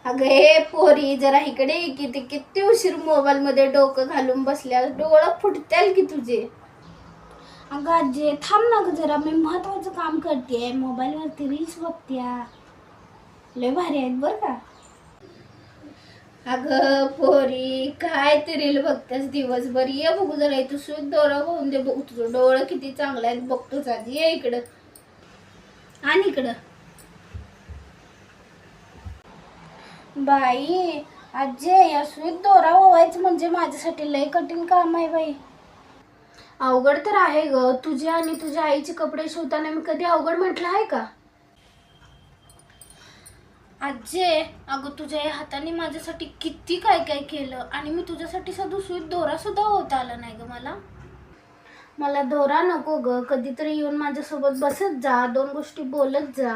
अगं हे पोरी जरा इकडे ये की, ते किती उशीर मोबाईल मध्ये डोकं घालून बसल्या, डोळं फुटतील की तुझे. अगं आजी थांब ना गं जरा, मी महत्वाचं काम करते, मोबाईलवरती रील्स बघत्या. लय भारी आहेत बरं का. अगं पोरी काय ते रील बघतेस दिवसभर, ये बघू जरा इथं सुई दोरा होऊन दे, बघू तुझं डोळं किती चांगलं आहेत बघतोच आधी. ये इकडं आणि इकडं. बाई आजी या सुईत दोरा ओवायचं म्हणजे माझ्यासाठी लय कठीण काम आहे बाई. अवघड तर आहे ग, तुझे आणि तुझ्या आईचे कपडे शिवताना मी कधी अवघड म्हटलं आहे का. आजी अगं तुझ्या या हाताने माझ्यासाठी किती काय काय केलं, आणि मी तुझ्यासाठी साधू सुईत दोरा सुद्धा होता आला नाही ग मला. मला दोरा नको ग, कधीतरी येऊन माझ्यासोबत बसत जा, दोन गोष्टी बोलत जा.